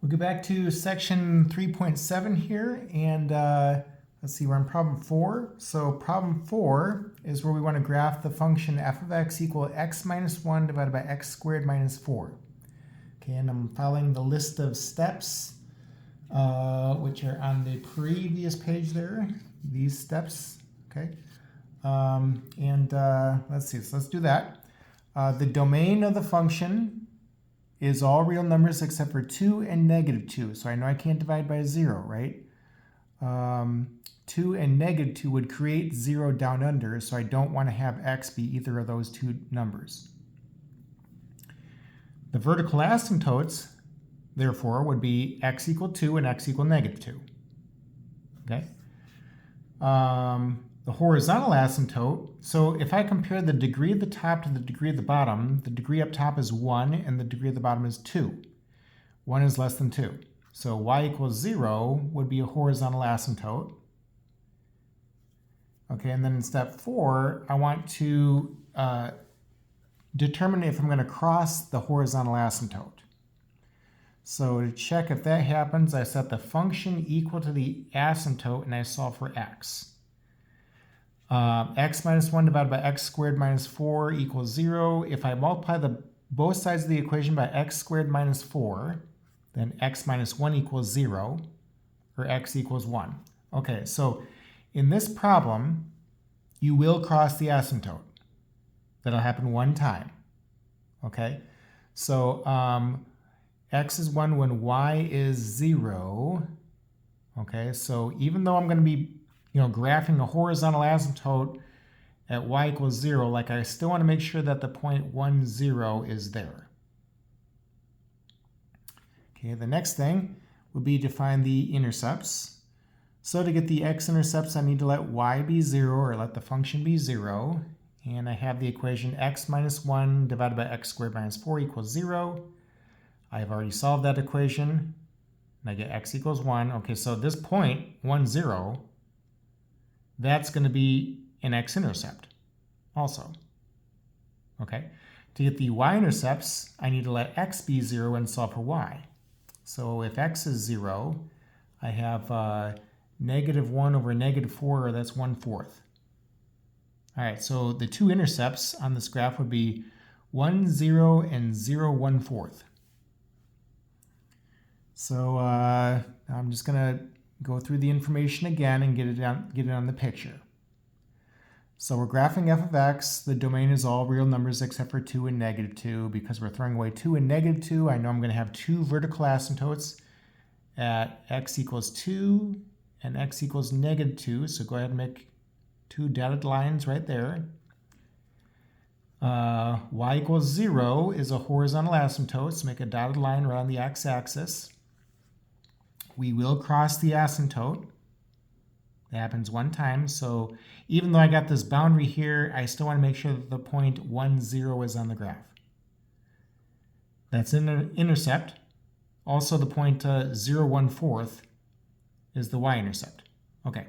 We'll get back to section 3.7 here, and let's see, we're on problem 4. So problem 4 is where we want to graph the function f of x equal x minus 1 divided by x squared minus 4. Okay, and I'm following the list of steps, which are on the previous page there, these steps, okay? Let's see, so let's do that. The domain of the function is all real numbers except for 2 and negative 2. So I know I can't divide by 0, right? 2 and negative 2 would create 0 down under, so I don't want to have x be either of those two numbers. The vertical asymptotes, therefore, would be x equal 2 and x equal negative 2. Okay? The horizontal asymptote, so if I compare the degree at the top to the degree at the bottom, the degree up top is 1 and the degree at the bottom is 2. 1 is less than 2. So y equals 0 would be a horizontal asymptote. Okay, and then in step 4, I want to determine if I'm going to cross the horizontal asymptote. So to check if that happens, I set the function equal to the asymptote and I solve for x. X minus 1 divided by x squared minus 4 equals 0. If I multiply both sides of the equation by x squared minus 4, then x minus 1 equals 0, or x equals 1. Okay, so in this problem, you will cross the asymptote. That'll happen one time. Okay, so x is 1 when y is 0. Okay, so even though I'm going to be graphing a horizontal asymptote at y equals 0, like I still want to make sure that the point 1, 0 is there. Okay, the next thing would be to find the intercepts. So to get the x-intercepts, I need to let y be 0, or let the function be 0. And I have the equation x minus 1 divided by x squared minus 4 equals 0. I have already solved that equation, and I get x equals 1. Okay, so this point, 1, 0, that's going to be an x-intercept also. Okay, to get the y-intercepts, I need to let x be 0 and solve for y. So if x is 0, I have negative 1 over negative 4, or that's 1/4. All right, so the two intercepts on this graph would be 1, 0, and 0, 1/4. So I'm just going to go through the information again and get it on the picture. So we're graphing f of x. The domain is all real numbers except for 2 and negative 2. Because we're throwing away 2 and negative 2, I know I'm going to have two vertical asymptotes at x equals 2 and x equals negative 2. So go ahead and make two dotted lines right there. Y equals 0 is a horizontal asymptote, so make a dotted line around the x-axis. We will cross the asymptote. That happens one time. So even though I got this boundary here, I still want to make sure that the point 1, 0 is on the graph. That's an intercept. Also, the point 0, 1/4 is the y-intercept. Okay.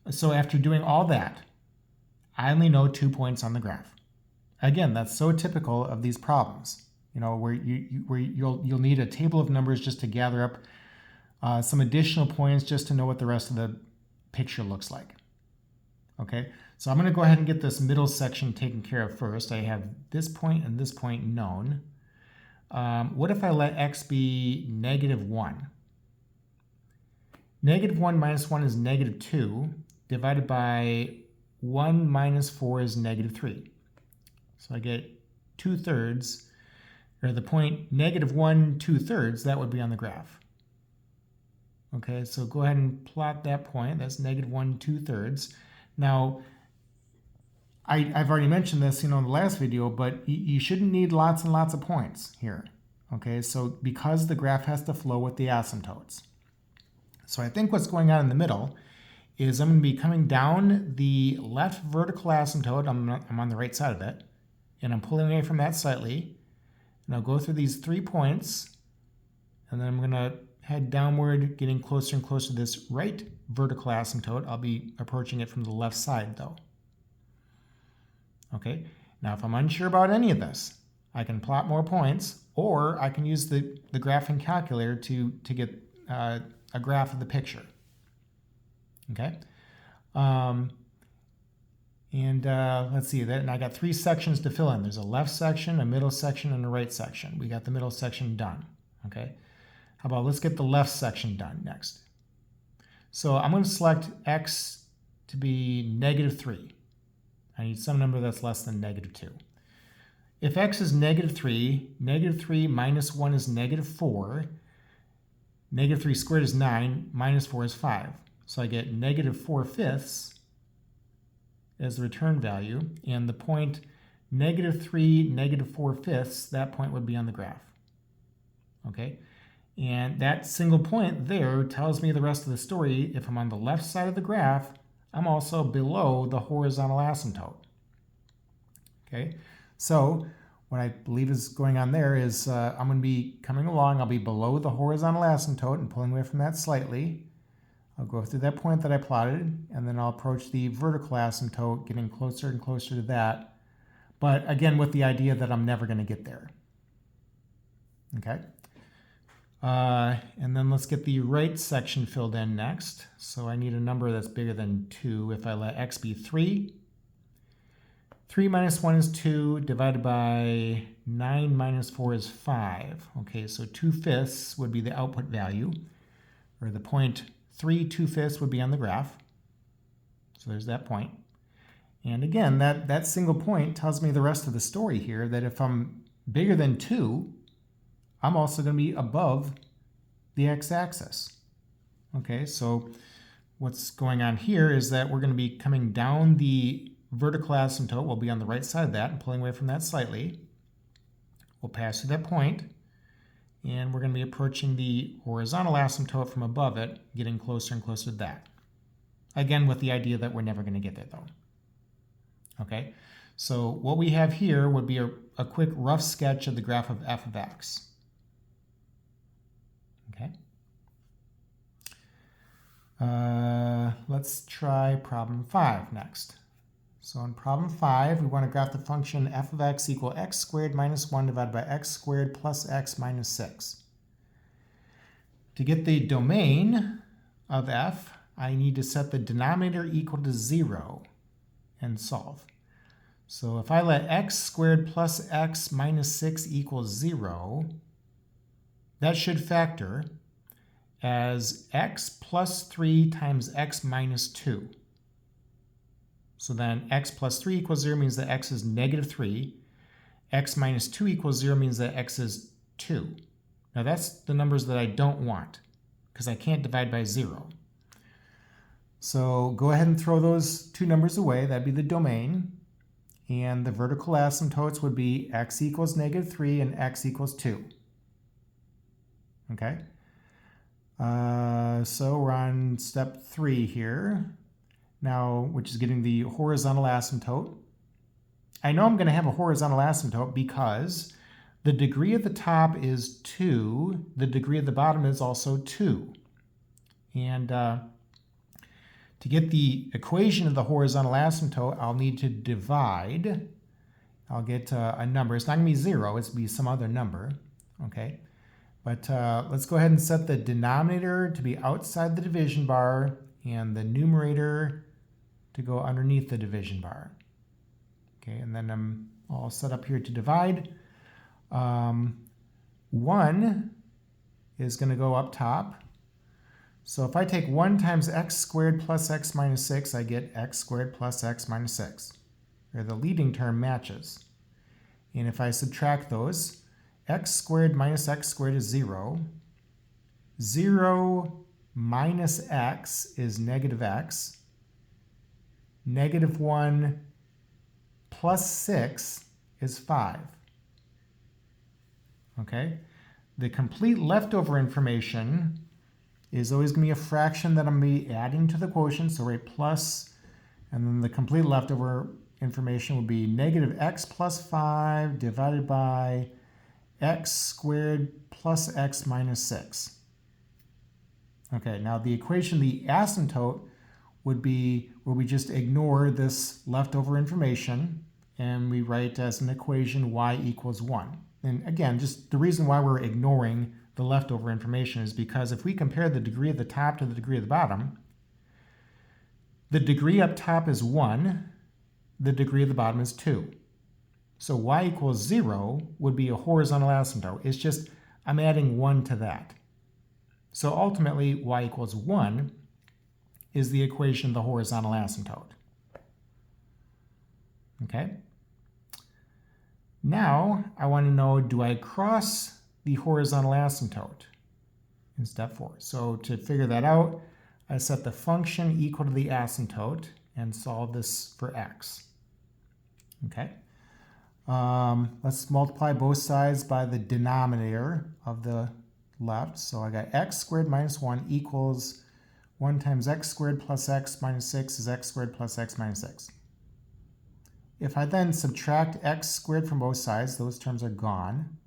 So after doing all that, I only know 2 points on the graph. Again, that's so typical of these problems. Where you'll need a table of numbers just to gather up some additional points just to know what the rest of the picture looks like. Okay, so I'm going to go ahead and get this middle section taken care of first. I have this point and this point known. What if I let x be negative 1? Negative 1 minus 1 is negative 2, divided by 1 minus 4 is negative 3. So I get 2/3, or the point negative 1 2/3, that would be on the graph. Okay, so go ahead and plot that point. That's negative 1 2/3. Now, I've already mentioned this, in the last video, but you shouldn't need lots and lots of points here. Okay, so because the graph has to flow with the asymptotes. So I think what's going on in the middle is I'm going to be coming down the left vertical asymptote. I'm on the right side of it, and I'm pulling away from that slightly. And I'll go through these 3 points, and then I'm going to head downward, getting closer and closer to this right vertical asymptote. I'll be approaching it from the left side, though. Okay, now if I'm unsure about any of this, I can plot more points, or I can use the graphing calculator to get a graph of the picture. Okay? Let's see, and I got 3 sections to fill in. There's a left section, a middle section, and a right section. We got the middle section done. Okay? How about let's get the left section done next. So I'm going to select x to be -3. I need some number that's less than -2. If x is -3, -3 minus 1 is -4, -3 squared is 9, minus 4 is 5. So I get -4/5 as the return value, and the point -3, -4/5, that point would be on the graph. Okay? And that single point there tells me the rest of the story. If I'm on the left side of the graph, I'm also below the horizontal asymptote. Okay? So what I believe is going on there is I'm going to be coming along. I'll be below the horizontal asymptote and pulling away from that slightly. I'll go through that point that I plotted, and then I'll approach the vertical asymptote, getting closer and closer to that. But again, with the idea that I'm never going to get there. Okay? And then let's get the right section filled in next. So I need a number that's bigger than 2. If I let x be 3, 3 minus 1 is 2, divided by 9 minus 4 is 5. Okay, so 2/5 would be the output value, or the point 3 2/5 would be on the graph. So there's that point. And again, that single point tells me the rest of the story here, that if I'm bigger than 2, I'm also going to be above the x-axis. Okay, so what's going on here is that we're going to be coming down the vertical asymptote. We'll be on the right side of that and pulling away from that slightly. We'll pass through that point, and we're going to be approaching the horizontal asymptote from above it, getting closer and closer to that. Again, with the idea that we're never going to get there, though. Okay, so what we have here would be a quick rough sketch of the graph of f of x. Okay. Let's try problem 5 next. So in problem 5, we want to graph the function f of x equal x squared minus 1 divided by x squared plus x minus 6. To get the domain of f, I need to set the denominator equal to 0 and solve. So if I let x squared plus x minus 6 equals 0, that should factor as x plus 3 times x minus 2. So then x plus 3 equals 0 means that x is -3. X minus 2 equals 0 means that x is 2. Now that's the numbers that I don't want, because I can't divide by 0. So go ahead and throw those two numbers away. That'd be the domain. And the vertical asymptotes would be x equals -3 and x equals 2. Okay? So we're on step 3 here. Now, which is getting the horizontal asymptote. I know I'm going to have a horizontal asymptote because the degree at the top is 2. The degree at the bottom is also 2. And to get the equation of the horizontal asymptote, I'll need to divide. I'll get a number. It's not going to be 0. It's going to be some other number. Okay? But let's go ahead and set the denominator to be outside the division bar and the numerator to go underneath the division bar. Okay, and then I'm all set up here to divide. 1 is going to go up top. So if I take 1 times x squared plus x minus 6, I get x squared plus x minus 6. Or the leading term matches. And if I subtract those, x squared minus x squared is 0. 0 minus x is -x. -1 plus 6 is 5. Okay? The complete leftover information is always going to be a fraction that I'm going to be adding to the quotient, so write plus, and then the complete leftover information will be -x plus 5 divided by x squared plus x minus 6. Okay, now the equation, the asymptote, would be where we just ignore this leftover information and we write as an equation y equals 1. And again, just the reason why we're ignoring the leftover information is because if we compare the degree of the top to the degree of the bottom, the degree up top is 1, the degree of the bottom is 2. So y equals 0 would be a horizontal asymptote. It's just I'm adding 1 to that. So ultimately, y equals 1 is the equation of the horizontal asymptote. Okay? Now, I want to know, do I cross the horizontal asymptote in step 4? So to figure that out, I set the function equal to the asymptote and solve this for x. Okay? Let's multiply both sides by the denominator of the left. So I got x squared minus 1 equals 1 times x squared plus x minus 6 is x squared plus x minus 6. If I then subtract x squared from both sides, those terms are gone.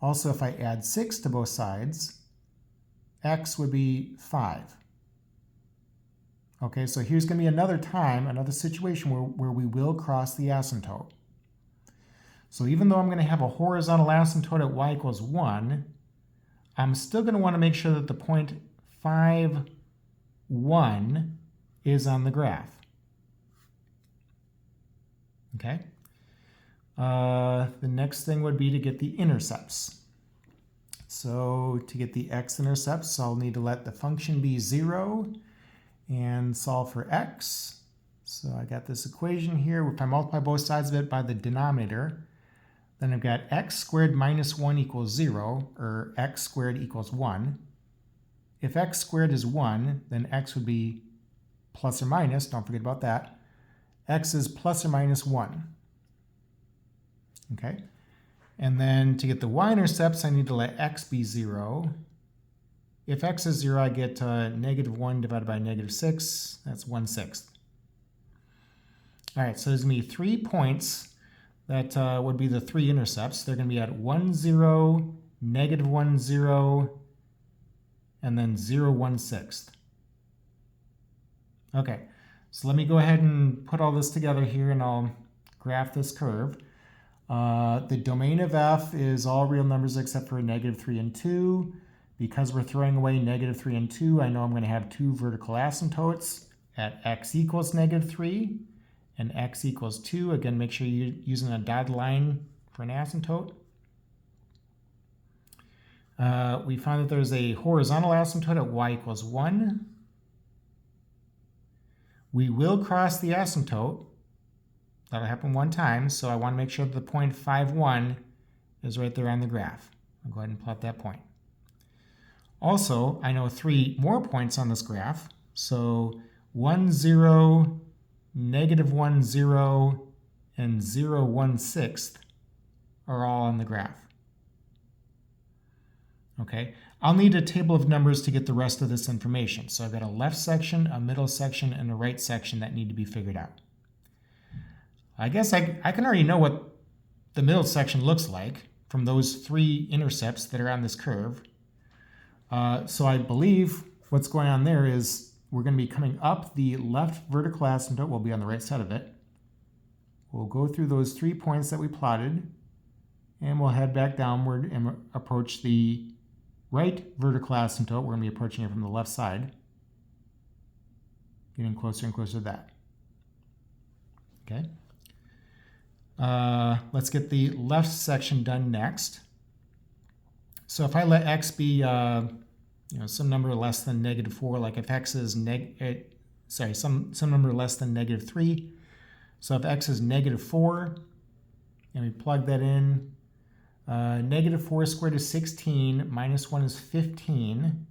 Also, if I add 6 to both sides, x would be 5. Okay, so here's going to be another time, another situation where we will cross the asymptote. So even though I'm going to have a horizontal asymptote at y equals 1, I'm still going to want to make sure that the point 5, 1 is on the graph. Okay? The next thing would be to get the intercepts. So to get the x-intercepts, I'll need to let the function be 0 and solve for x. So I got this equation here. If I multiply both sides of it by the denominator, then I've got x squared minus 1 equals 0, or x squared equals 1. If x squared is 1, then x would be plus or minus, don't forget about that. X is plus or minus 1. Okay? And then to get the y-intercepts, I need to let x be 0. If x is 0, I get negative 1 divided by negative 6. That's 1/6. All right, so there's going to be 3 points that would be the 3 intercepts. They're going to be at 1, 0, negative 1, 0, and then 0, 1/6. Okay, so let me go ahead and put all this together here, and I'll graph this curve. The domain of f is all real numbers except for negative 3 and 2. Because we're throwing away negative 3 and 2, I know I'm going to have 2 vertical asymptotes at x equals negative 3 and x equals 2. Again, make sure you're using a dotted line for an asymptote. We found that there's a horizontal asymptote at y equals 1. We will cross the asymptote. That'll happen one time, so I want to make sure that the point 5, 1 is right there on the graph. I'll go ahead and plot that point. Also, I know 3 more points on this graph. So 1, 0, negative 1, 0, and 0, 1/6 are all on the graph. Okay, I'll need a table of numbers to get the rest of this information. So I've got a left section, a middle section, and a right section that need to be figured out. I guess I can already know what the middle section looks like from those 3 intercepts that are on this curve. So I believe what's going on there is we're going to be coming up the left vertical asymptote. We'll be on the right side of it. We'll go through those 3 points that we plotted, and we'll head back downward and approach the right vertical asymptote. We're going to be approaching it from the left side, getting closer and closer to that. Okay. Let's get the left section done next. So if I let x be some number less than negative 4, like if x is some number less than negative 3. So if x is negative 4, and we plug that in, negative 4 squared is 16, minus 1 is 15,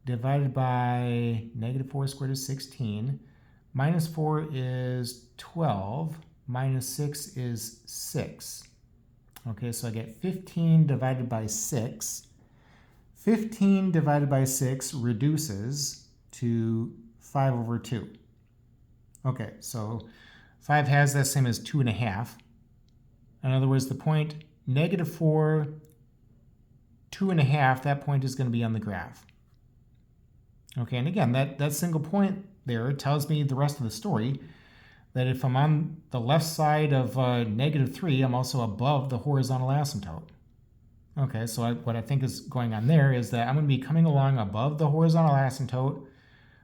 divided by negative 4 squared is 16, minus 4 is 12, minus 6 is 6. Okay, so I get 15 divided by 6. 15 divided by 6 reduces to 5 over 2. Okay, so 5 has that same as 2.5. In other words, the point negative 4, 2.5, that point is going to be on the graph. Okay, and again, that single point there tells me the rest of the story. that if I'm on the left side of -3, I'm also above the horizontal asymptote. Okay, so what I think is going on there is that I'm going to be coming along above the horizontal asymptote,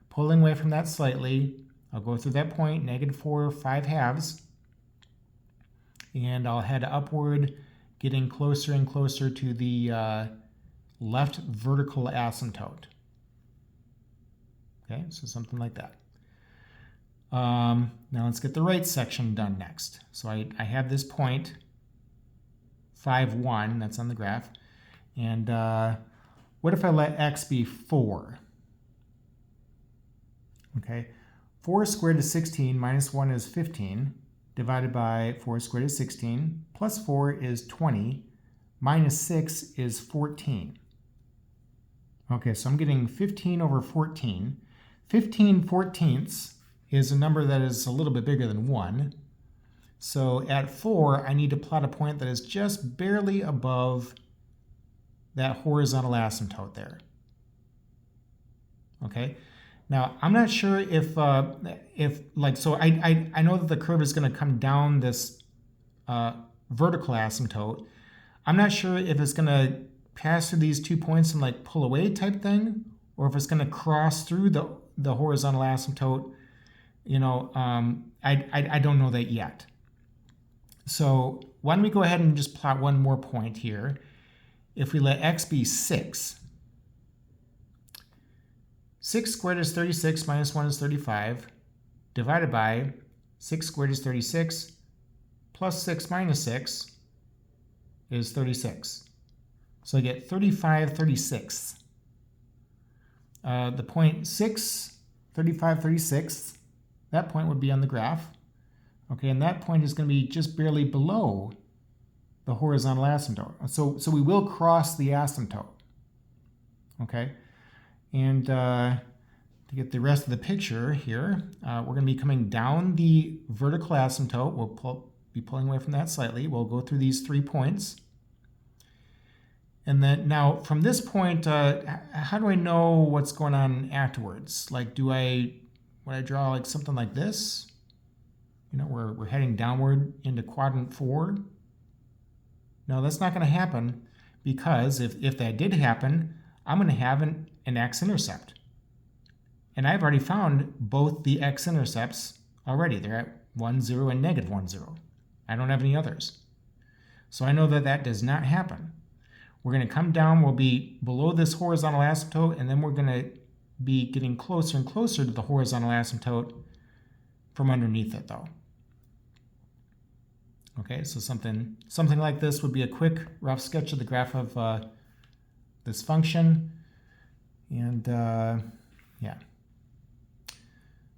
pulling away from that slightly. I'll go through that point, -4 5/2, and I'll head upward, getting closer and closer to the left vertical asymptote. Okay, so something like that. Now let's get the right section done next. So I have this point, 5, 1, that's on the graph. And what if I let x be 4? Okay, 4 squared is 16, minus 1 is 15, divided by 4 squared is 16, plus 4 is 20, minus 6 is 14. Okay, so I'm getting 15 over 14. 15 fourteenths is a number that is a little bit bigger than 1. So at 4, I need to plot a point that is just barely above that horizontal asymptote there. Okay, now I'm not sure if so I know that the curve is going to come down this vertical asymptote. I'm not sure if it's going to pass through these 2 points and like pull away type thing, or if it's going to cross through the horizontal asymptote. You know, I don't know that yet. So why don't we go ahead and just plot one more point here. If we let x be 6, 6 squared is 36, minus 1 is 35, divided by 6 squared is 36, plus 6 minus 6 is 36. So I get 35 36. The point 6, 35 36, that point would be on the graph. Okay, and that point is going to be just barely below the horizontal asymptote. So we will cross the asymptote. Okay, and to get the rest of the picture here, we're going to be coming down the vertical asymptote. We'll be pulling away from that slightly. We'll go through these 3 points. And then now from this point, how do I know what's going on afterwards? Like, would I draw like something like this? You know, we're heading downward into quadrant 4. No, that's not going to happen, because if that did happen, I'm going to have an x-intercept. And I've already found both the x-intercepts already. They're at 1, 0, and -1, 0. I don't have any others. So I know that that does not happen. We're going to come down, we'll be below this horizontal asymptote, and then we're going to be getting closer and closer to the horizontal asymptote from underneath it, though. Okay, so something like this would be a quick, rough sketch of the graph of this function. And yeah.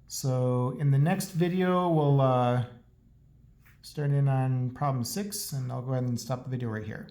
So in the next video, we'll start in on problem 6, and I'll go ahead and stop the video right here.